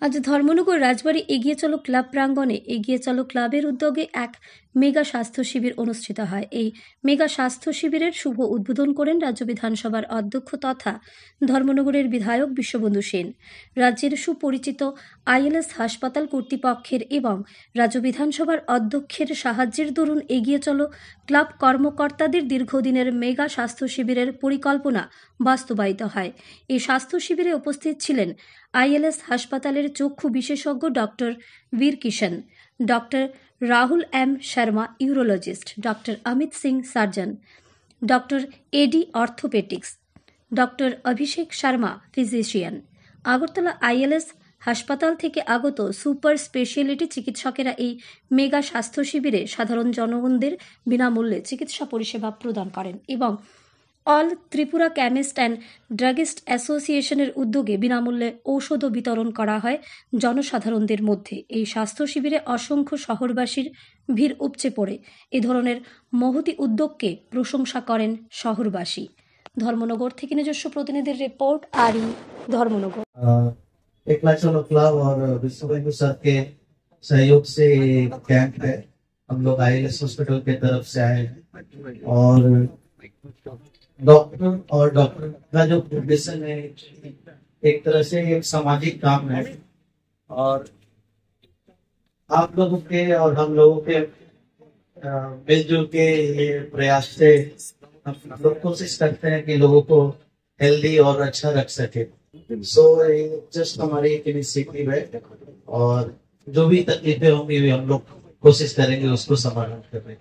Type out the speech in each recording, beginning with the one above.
আজ ধর্মনগর রাজবাড়ী এগিয়ে চলো ক্লাব প্রাঙ্গণে এগিয়ে চলো ক্লাবের উদ্যোগে এক মেগা স্বাস্থ্য শিবির অনুষ্ঠিত হয়। এই মেগা স্বাস্থ্য শিবিরের শুভ উদ্বোধন করেন রাজ্য বিধানসভার অধ্যক্ষ তথা ধর্মনগরের বিধায়ক বিশ্ববন্ধু সেন। রাজ্যের সুপরিচিত আইএলএস হাসপাতাল কর্তৃপক্ষের এবং রাজ্য বিধানসভার অধ্যক্ষের সাহায্যের দরুন এগিয়ে চলো ক্লাব কর্মকর্তাদের দীর্ঘদিনের মেগা স্বাস্থ্য শিবিরের পরিকল্পনা বাস্তবায়িত হয়। এই স্বাস্থ্য শিবিরে উপস্থিত ছিলেন আইএলএস হাসপাতালের চক্ষু বিশেষজ্ঞ doctor Bir Kishan, doctor Rahul M Sharma urologist, doctor Amit Singh surgeon, doctor AD orthopaedics, doctor Abhishek Sharma physician. Agartala ILS হাসপাতাল থেকে আগত সুপার স্পেশালিটি চিকিৎসকেরা এই মেগা স্বাস্থ্য শিবিরে সাধারণ জনগণদের বিনামূল্যে চিকিৎসা পরিষেবা প্রদান করেন এবং all Tripura chemist and druggist অ্যাসোসিয়েশনের উদ্যোগে বিনামূল্যে ঔষধও বিতরণ করা হয় জনসাধারণদের মধ্যে। এই স্বাস্থ্য শিবিরে অসংখ্য শহরবাসীর ভিড় উপচে পড়ে এ ধরনের মহতি উদ্যোগকে প্রশংসা করেন শহরবাসী। ধর্মনগর থেকে নিজস্ব প্রতিনিধির রিপোর্ট, আরি ধর্মনগর। एकला चलो क्लब और विश्व बैंक सर के सहयोग से कैंप है, हम लोग आईएलएस हॉस्पिटल के तरफ से आए हैं और डॉक्टर का जो प्रोफेशन है एक तरह से एक सामाजिक काम है और आप लोगों के और हम लोगों के मिलजुल के ये प्रयास से हम लोग कोशिश करते हैं कि लोगों को हेल्दी और अच्छा रख सके। सो जस्ट हमारी एक इनिशिएटिव है और जो भी तकलीफें होंगी हम लोग कोशिश करेंगे उसको समाधान करने।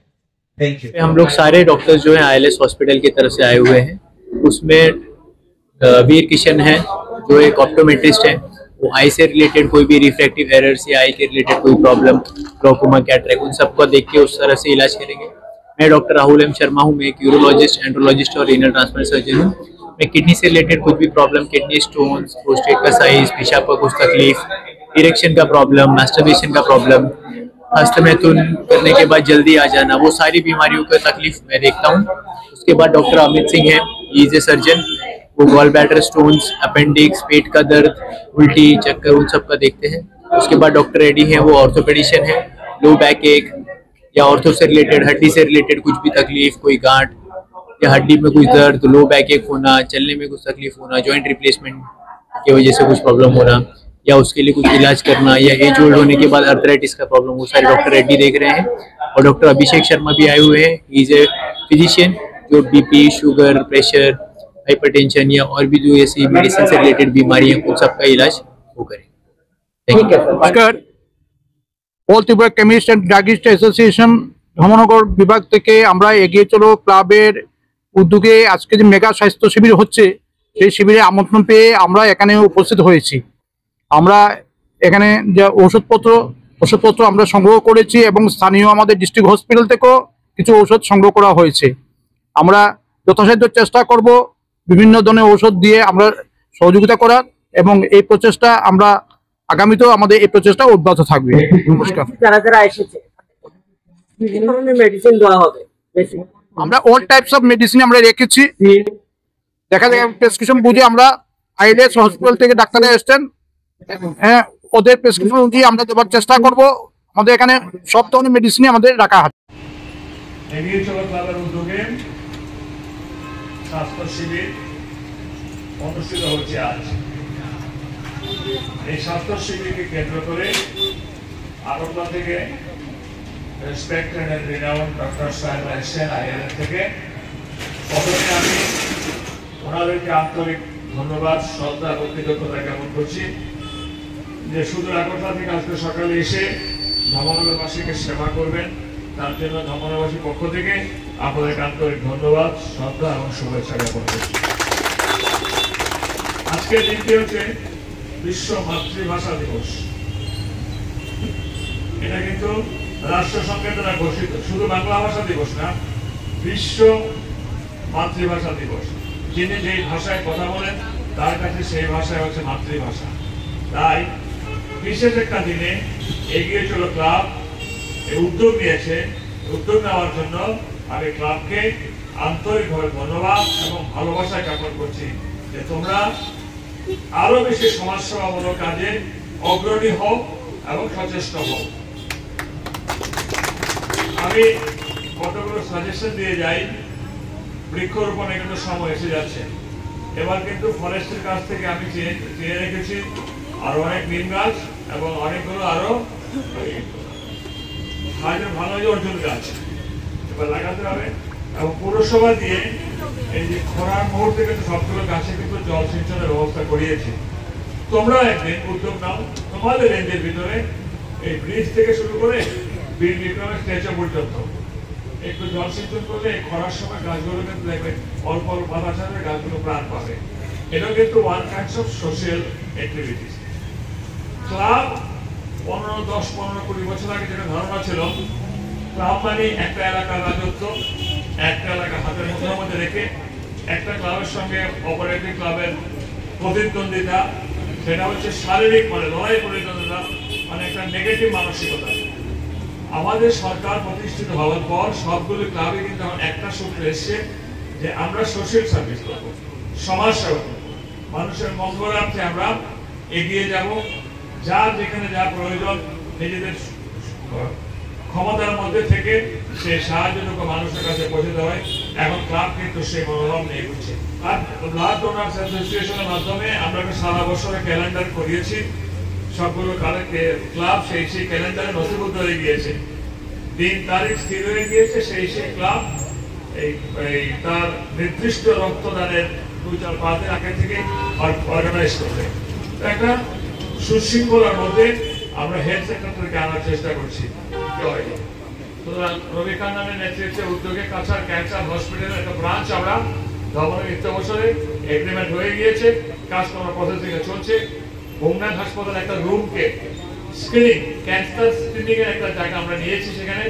Thank you. हम लोग सारे डॉक्टर्स जो हैं आईएलएस हॉस्पिटल की तरफ से आए हुए हैं, उसमें वीर किशन है जो एक ऑप्टोमेट्रिस्ट है, वो आई से रिलेटेड कोई भी रिफ्रैक्टिव एरर्स या आई के रिलेटेड कोई प्रॉब्लम, ग्लूकोमा, कैटरेक्ट, उन सबको देख के उस तरह से इलाज करेंगे। मैं डॉक्टर राहुल एम शर्मा हूँ, मैं एक यूरोलॉजिस्ट, एंड्रोलॉजिस्ट और रीनल ट्रांसप्लांट सर्जन हूँ। मैं किडनी से रिलेटेड कुछ भी प्रॉब्लम, किडनी स्टोन्स, प्रोस्टेट का साइज, पेशाब का कुछ तकलीफ, इरेक्शन का प्रॉब्लम, मास्टरबेशन का प्रॉब्लम, हस्तमैथुन करने के बाद जल्दी आ जाना, वो सारी बीमारियों का तकलीफ मैं देखता हूँ। उसके बाद डॉक्टर अमित सिंह है, ही इज ए सर्जन, वो गॉल ब्लैडर स्टोन्स, अपेंडिक्स, पेट का दर्द, उल्टी, चक्कर, उन सब का देखते हैं। उसके बाद डॉक्टर एडी है, वो ऑर्थोपेडिशियन है, लो बैक एक या ऑर्थो से रिलेटेड, हड्डी से रिलेटेड कुछ भी तकलीफ, कोई गांठ या हड्डी में कुछ दर्द, लो बैक एक होना, चलने में कुछ तकलीफ होना, जॉइंट रिप्लेसमेंट की वजह से कुछ प्रॉब्लम होना या उसके लिए कुछ इलाज करना, या एज ओल्ड होने के बाद अर्थराइटिस का प्रॉब्लम, वो सारे डॉक्टर रेड्डी देख रहे हैं। और डॉक्टर अभिषेक शर्मा भी आए हुए हैं, ही इज ए फिजिशियन, जो बीपी, शुगर, प्रेशर, हाइपरटेंशन या और भी जो ऐसी मेडिसिन से रिलेटेड बीमारी है उन सबका इलाज वो करें। নমস্কার, all Tripura chemist and druggist association Dharmanagar বিভাগ থেকে আমরা এগিয়ে চলো ক্লাবের উদ্যোগে আজকে যে মেগা স্বাস্থ্য শিবির হচ্ছে, সেই শিবিরে আমন্ত্রণ পেয়ে আমরা এখানে উপস্থিত হয়েছি। আমরা এখানে যে ওষুধপত্র আমরা সংগ্রহ করেছি এবং স্থানীয় আমাদের ডিস্ট্রিক্ট হসপিটাল থেকেও কিছু ঔষধ সংগ্রহ করা হয়েছে। আমরা যথাসাধ্য চেষ্টা করব বিভিন্ন ধরনের ঔষধ দিয়ে আমরা সহযোগিতা করার, এবং এই প্রচেষ্টা আমরা আগামীতেও আমাদের এই প্রচেষ্টা অব্যাহত থাকবে। নমস্কার। যারা যারা এসেছে বিভিন্ন ধরনের মেডিসিন দেওয়া হবে, আমরা অল টাইপস অফ মেডিসিন আমরা রেখেছি। দেখা যায় প্রেসক্রিপশন বুঝে আমরা আইএলএস হসপিটাল থেকে ডাক্তাররা এসছেন, হ্যাঁ, ওদের প্রেসক্রিপশন অনুযায়ী আমরা দেওয়ার চেষ্টা করব। আমাদের এখানে সব ধরনের মেডিসিন আমাদের রাখা আছে। এগিয়ে চলো ক্লাবের উদ্যোগে স্বাস্থ্য শিবির অনুষ্ঠিত হচ্ছে আজ। এই স্বাস্থ্য শিবিরকে কেন্দ্র করে আগরতলা থেকে রেসপেক্টেড এন্ড রিনাউন্ড ডক্টর সাহেবরা এসেছেন আইএলএস থেকে। প্রথমে আমি ওনাদেরকে আন্তরিক ধন্যবাদ, শ্রদ্ধা এবং কৃতজ্ঞতা জ্ঞাপন করছি যে শুধু আগরতলা থেকে আজকে সকালে এসে ধর্মনগরবাসীকে সেবা করবেন, তার জন্য ধর্মনগরবাসীর পক্ষ থেকে আপনাদেরকে আন্তরিক ধন্যবাদ, শ্রদ্ধা এবং শুভেচ্ছা জ্ঞাপন করছি। আজকের দিনটি হচ্ছে বিশ্ব মাতৃভাষা দিবস। এটা কিন্তু রাষ্ট্রসংঘের দ্বারা ঘোষিত, শুধু বাংলা ভাষা দিবস না, বিশ্ব মাতৃভাষা দিবস। যিনি যেই ভাষায় কথা বলেন তার কাছে সেই ভাষায় হচ্ছে মাতৃভাষা। তাই বিশেষ একটা দিনে এগিয়ে চলো ক্লাব এই উদ্যোগ নিয়েছে। উদ্যোগ নেওয়ার জন্য আমি ক্লাবকে আন্তরিকভাবে ধন্যবাদ এবং ভালোবাসা জ্ঞাপন করছি যে তোমরা আরো বেশি সমাজসেবামূলক কাজে অগ্রণী হোক এবং সচেষ্ট হোক। আমি কতগুলো সাজেশন দিয়ে যাই। বৃক্ষরোপণে কিন্তু সময় এসে যাচ্ছে। এবার কিন্তু ফরেস্টের কাছ থেকে আমি চেয়ে রেখেছি আরো অনেক নিম গাছ এবং অনেকগুলো আরো ভালো অর্জুন গাছ এবার লাগাতে হবে। এবং পৌরসভা দিয়ে এই যে খরার মুহূর্তে কিন্তু সবগুলো গাছে কিন্তু জল সিঞ্চনের ব্যবস্থা করিয়েছি। তোমরা একদিন উদ্যোগ নাও, তোমাদের রেঞ্জের ভিতরে এই ব্রিজ থেকে শুরু করে বীর বিক্রমের স্ট্যাচু পর্যন্ত একটু জল সিঞ্চন করলে খরার সময় গাছগুলো কিন্তু দেখবে অল্প অল্প পাতা ছাড়বে, গাছগুলো প্রাণ পাবে। এটাও কিন্তু one kinds of social activities. Club 10-15-20 বছর আগে যেটা ধারণা ছিল, ক্লাব মানে একটা এলাকার রাজত্ব, একটা এলাকা হাতের মুঠোর মধ্যে রেখে একটা ক্লাবের সঙ্গে অপর একটি ক্লাবের প্রতিদ্বন্দ্বিতা, সেটা হচ্ছে শারীরিক মানে লড়াই প্রতিদ্বন্দ্বিতা, মানে একটা নেগেটিভ মানসিকতা। আমাদের সরকার প্রতিষ্ঠিত হওয়ার পর সবগুলো ক্লাবে কিন্তু একটা সূত্র এসছে যে আমরা সোশ্যাল সার্ভিস করবো, সমাজ সেবা করবো, মানুষের মঙ্গলার্থে আমরা এগিয়ে যাব। যার যেখানে যা প্রয়োজন নিজেদের ক্ষমতার মধ্যে থেকে সেই সাহায্যটুকু মানুষের কাছে পৌঁছে দেওয়া হয়। এখন ক্লাব কিন্তু সেই মনোভাব নিয়ে ঘুরছে। আর ব্লাড ডোনার্স অ্যাসোসিয়েশনের মাধ্যমে আমরা সারা বছরে ক্যালেন্ডার করিয়েছি। সবগুলো ক্লাব সেই ক্যালেন্ডারে নথিবদ্ধ হয়ে গিয়েছে, দিন তারিখ স্থির হয়ে গিয়েছে। সেই ক্লাব এই তার নির্দিষ্ট রক্তদানের 2-4-5 দিন আগে থেকে অর্গানাইজ করবে। একটা সুশৃঙ্খলার মধ্যে আমরা হেলথ সেক্টরকে আনার চেষ্টা করছি। সুতরাং রবি কান্নানের নেতৃত্বে উদ্যোগে কাছাড় ক্যান্সার হসপিটালের একটা ব্রাঞ্চ আমরা ধর্মের নিত্য বছরে এগ্রিমেন্ট হয়ে গিয়েছে, কাজ করার প্রসেসিং চলছে। হোমনাথ হাসপাতাল একটা রুমকে স্ক্রিনিং, ক্যান্সার স্ক্রিনিং এর একটা জায়গা আমরা নিয়েছি। সেখানে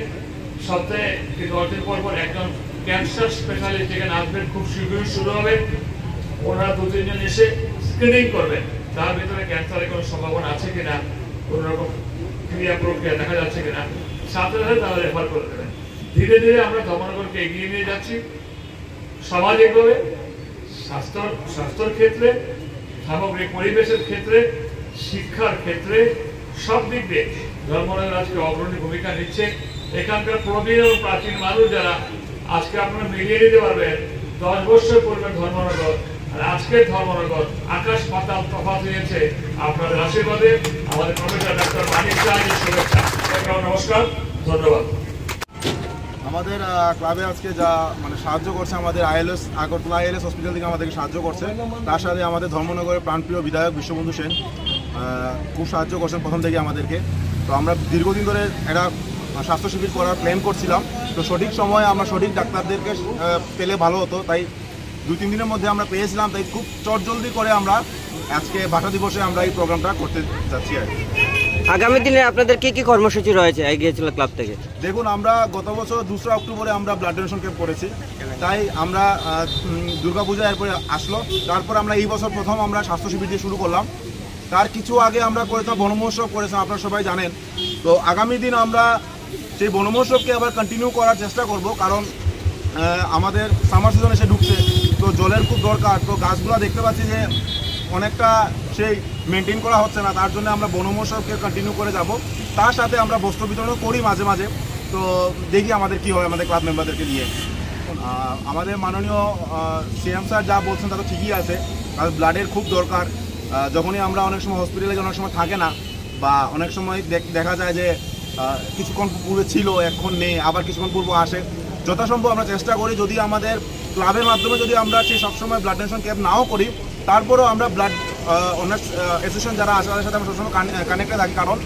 সপ্তাহে 10 দিন পর একজন ক্যান্সার স্পেশালিস্ট এখানে আসবেন, খুব শীঘ্রই শুরু হবে। ওনারা 2-3 জন এসে স্ক্রিনিং করবেন তার ভিতরে ক্যান্সারের কোনো সম্ভাবনা আছে কিনা, কোন রকম ক্রিয়া প্রক্রিয়া দেখা যাচ্ছে কিনা, সাথে সাথে তারা রেফার করে দেবেন। ধীরে ধীরে আমরা ধর্মনগরকে এগিয়ে নিয়ে যাচ্ছি সামাজিকভাবে, স্বাস্থ্যের ক্ষেত্রে, সামগ্রিক পরিবেশের ক্ষেত্রে, শিক্ষার ক্ষেত্রে, সব দিক দিয়ে ধর্মনগর আজকে অগ্রণী ভূমিকা নিচ্ছে। এখানকার প্রবীণ ও প্রাচীন মানুষ যারা আজকে আপনারা মিলিয়ে নিতে পারবেন 10 বছর পূর্বে ধর্মনগর আর আজকের ধর্মনগর আকাশ পাতাল তফাৎ হয়েছে। আপনাদের আশীর্বাদে আমাদের প্রফেসর ডাক্তার মানিক শাহের শুভেচ্ছা। নমস্কার, ধন্যবাদ। আমাদের ক্লাবে আজকে যা মানে সাহায্য করছে, আমাদের আগরতলা আইএলএস হসপিটাল থেকে আমাদেরকে সাহায্য করছে। তার সাথে আমাদের ধর্মনগরের প্রাণপ্রিয় বিধায়ক বিশ্ববন্ধু সেন খুব সাহায্য করছেন প্রথম থেকে আমাদেরকে। তো আমরা দীর্ঘদিন ধরে একটা স্বাস্থ্য শিবির করার প্ল্যান করছিলাম। তো সঠিক সময়ে আমরা সঠিক ডাক্তারদেরকে পেলে ভালো হতো, তাই 2-3 দিনের মধ্যে আমরা পেয়েছিলাম। তাই খুব চটজলদি করে আমরা আজকে ভাষা দিবসে আমরা এই প্রোগ্রামটা করতে যাচ্ছি। আর আগামী দিনে আপনাদের কি কি কর্মসূচি রয়েছে এগিয়ে চলা ক্লাব থেকে? দেখুন, আমরা গত বছর 2 অক্টোবরে আমরা ব্লাড ডোনেশন ক্যাম্প করেছি। তাই আমরা দুর্গাপূজা এরপরে আসলো, তারপর আমরা এই বছর প্রথম আমরা স্বাস্থ্য শিবির দিয়ে শুরু করলাম। তার কিছু আগে আমরা করেছিলাম বনমহোৎসব করেছিলাম, আপনারা সবাই জানেন। তো আগামী দিন আমরা সেই বনমহোৎসবকে আবার কন্টিনিউ করার চেষ্টা করব, কারণ আমাদের সামার সিজন এসে ঢুকছে, তো জলের খুব দরকার। তো গাছগুলো দেখতে পাচ্ছি যে অনেকটা সেই মেনটেন করা হচ্ছে না, তার জন্য আমরা বনমহোৎসবকে কন্টিনিউ করে যাব। তার সাথে আমরা বস্ত্র বিতরণও করি মাঝে মাঝে। তো দেখি আমাদের কি হয় আমাদের ক্লাব মেম্বারদেরকে নিয়ে। আমাদের মাননীয় সিএম স্যার যা বলছেন তা তো ঠিকই আছে, কারণ ব্লাডের খুব দরকার। যখনই আমরা অনেক সময় হসপিটালে অনেক সময় থাকে না, বা অনেক সময় দেখা যায় যে কিছুক্ষণ পূর্বে ছিল এখন নেই, আবার কিছুক্ষণ পূর্বে আসে। যথাসম্ভব আমরা চেষ্টা করি, যদি আমাদের ক্লাবের মাধ্যমে যদি আমরা সেই সবসময় ব্লাড ডোনেশন ক্যাম্প নাও করি, তারপরেও আমরা ব্লাড অনার্স অ্যাসোসিয়েশন যারা আছে তাদের সাথে আমরা সবসময় কানেক্টে থাকি। কারণ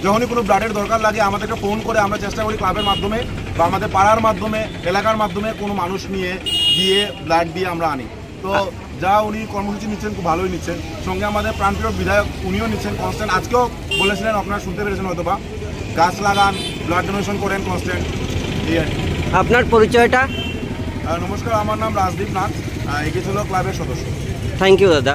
যখনই কোনো ব্লাডের দরকার লাগে আমাদেরকে ফোন করে আমরা চেষ্টা করি ক্লাবের মাধ্যমে বা আমাদের পাড়ার মাধ্যমে, এলাকার মাধ্যমে কোনো মানুষ নিয়ে গিয়ে ব্লাড দিয়ে আমরা আনি। তো যা উনি কর্মসূচি নিচ্ছেন খুব ভালোই নিচ্ছেন। সঙ্গে আমাদের প্রাণপ্রিয় বিধায়ক উনিও নিচ্ছেন কনস্ট্যান্ট। আজকেও বলেছিলেন, আপনারা শুনতে পেরেছেন হয়তো বা, গাছ লাগান, ব্লাড ডোনেশন করেন কনস্ট্যান্ট। এই আর কি। আপনার পরিচয়টা? নমস্কার, আমার নাম রাজদীপ নাথ, এগিয়ে ছিল ক্লাবের সদস্য। থ্যাংক ইউ দাদা।